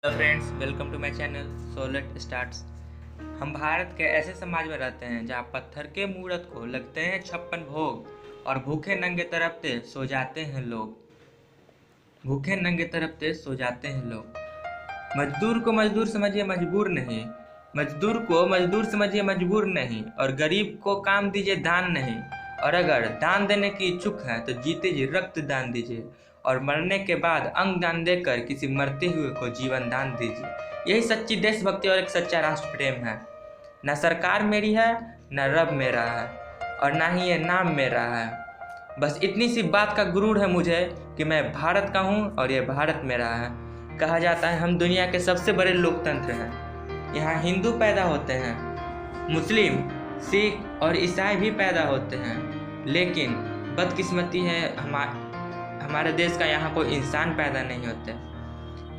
Hello friends, welcome to my channel so let starts. हम भारत के ऐसे समाज में रहते हैं जहाँ पत्थर के मूरत को लगते हैं 56 भोग और भूखे नंगे तरफते सो जाते हैं लोग। भूखे नंगे तरफते सो जाते हैं लोग। मजदूर को मजदूर समझिए मजबूर नहीं, मजदूर को मजदूर समझिए मजबूर नहीं, और गरीब को काम दीजिए दान नहीं। और अगर दान देने की इच्छुक है तो जीते जी रक्त दान दीजिए, और मरने के बाद अंग दान देकर किसी मरते हुए को जीवन दान दीजिए। यही सच्ची देशभक्ति और एक सच्चा राष्ट्र प्रेम है। न सरकार मेरी है, न रब मेरा है, और ना ही ये नाम मेरा है। बस इतनी सी बात का गुरूर है मुझे कि मैं भारत का हूँ और ये भारत मेरा है। कहा जाता है हम दुनिया के सबसे बड़े लोकतंत्र हैं। यहाँ हिंदू पैदा होते हैं, मुस्लिम, सिख और ईसाई भी पैदा होते हैं, लेकिन बदकिस्मती है हमारे देश का यहाँ कोई इंसान पैदा नहीं होते।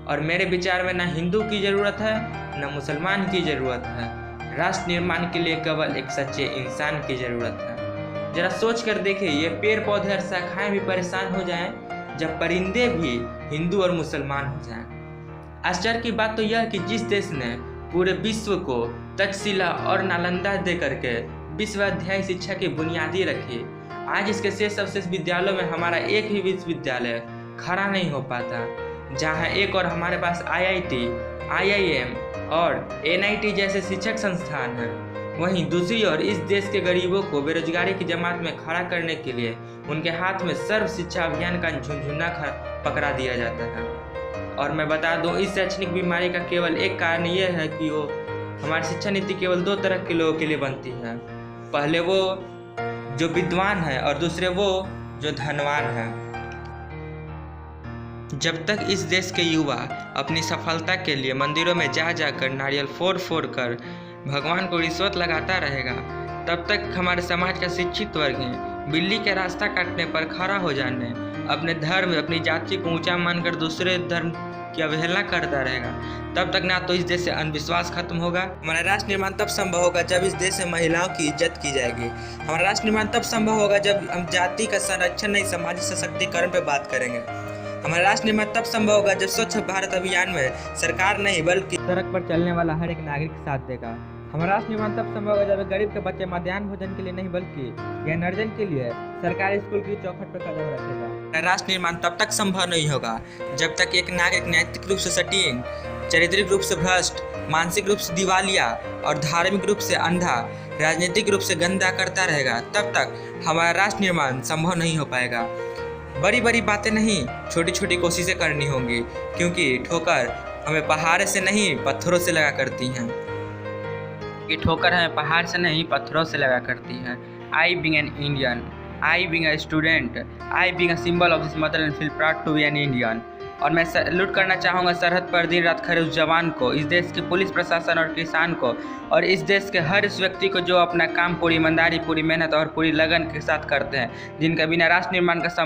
और मेरे विचार में ना हिंदू की ज़रूरत है ना मुसलमान की ज़रूरत है। राष्ट्र निर्माण के लिए केवल एक सच्चे इंसान की ज़रूरत है। जरा सोच कर देखिए, ये पेड़ पौधे और शाखाएं भी परेशान हो जाएं जब परिंदे भी हिंदू और मुसलमान हो जाएं। आश्चर्य की बात तो यह है कि जिस देश ने पूरे विश्व को तक्षशिला और नालंदा दे करके विश्वविद्यालय शिक्षा की बुनियादी रखी, आज इसके शेष अवशेष विद्यालयों में हमारा एक ही विश्वविद्यालय खड़ा नहीं हो पाता। जहां एक और हमारे पास IIT, IIM और NIT जैसे शिक्षक संस्थान हैं, वहीं दूसरी ओर इस देश के गरीबों को बेरोजगारी की जमात में खड़ा करने के लिए उनके हाथ में सर्व शिक्षा अभियान का झुनझुना पकड़ा दिया जाता है। और मैं बता दूं, इस शैक्षणिक बीमारी का केवल एक कारण यह है कि वो हमारी शिक्षा नीति केवल दो तरह के लोगों के लिए बनती है। पहले वो जो विद्वान है और दूसरे वो जो धनवान है। जब तक इस देश के युवा अपनी सफलता के लिए मंदिरों में जा जाकर नारियल फोड़ फोड़ कर भगवान को रिश्वत लगाता रहेगा, तब तक हमारे समाज का शिक्षित वर्ग बिल्ली के रास्ता काटने पर खड़ा हो जाने, अपने धर्म अपनी जाति को ऊंचा मानकर दूसरे धर्म की अवहेलना करता रहेगा। तब तक ना तो इस देश से अंधविश्वास खत्म होगा। हमारा राष्ट्र निर्माण तब संभव होगा जब इस देश में महिलाओं की इज्जत की जाएगी। हमारा राष्ट्र निर्माण तब संभव होगा जब हम जाति का संरक्षण नहीं, सामाजिक सशक्तिकरण पे बात करेंगे। हमारा राष्ट्र निर्माण तब संभव होगा जब स्वच्छ भारत अभियान में सरकार नहीं बल्कि सड़क पर चलने वाला हर एक नागरिक साथ देगा। हमारा राष्ट्र निर्माण तब संभव होगा जब गरीब के बच्चे मध्याह्न भोजन के लिए नहीं बल्कि ज्ञानार्जन के लिए सरकारी स्कूल की चौखट पर कदम रखेगा। राष्ट्र निर्माण तब तक संभव नहीं होगा जब तक एक नागरिक नैतिक रूप से सटीक, चारित्रिक रूप से भ्रष्ट, मानसिक रूप से दिवालिया और धार्मिक रूप से अंधा, राजनीतिक रूप से गंदा करता रहेगा। तब तक हमारा राष्ट्र निर्माण संभव नहीं हो पाएगा। बड़ी बड़ी बातें नहीं, छोटी छोटी कोशिशें करनी होंगी, क्योंकि ठोकर हमें पहाड़ से नहीं पत्थरों से लगा करती हैं। ये ठोकर हमें पहाड़ से नहीं पत्थरों से लगा करती है। I being an Indian, I being a student, I being a symbol of this motherland feel proud to be an Indian। और मैं सैल्यूट करना चाहूँगा सरहद पर दिन रात खड़े उस जवान को, इस देश के पुलिस प्रशासन और किसान को, और इस देश के हर उस व्यक्ति को जो अपना काम पूरी ईमानदारी, पूरी मेहनत और पूरी लगन के साथ करते हैं, जिनका बिना राष्ट्र निर्माण का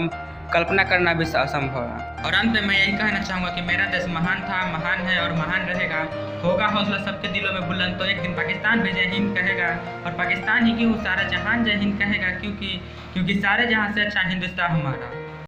कल्पना करना भी असंभव है। और अंत में मैं यही कहना चाहूँगा कि मेरा देश महान था, महान है और महान रहेगा। होगा हौसला सबके दिलों में बुलंद तो एक दिन पाकिस्तान भी जय हिंद कहेगा, और पाकिस्तान ही क्यों सारा जहान जय हिंद कहेगा, क्योंकि सारे जहां से अच्छा हिंदुस्तान हमारा।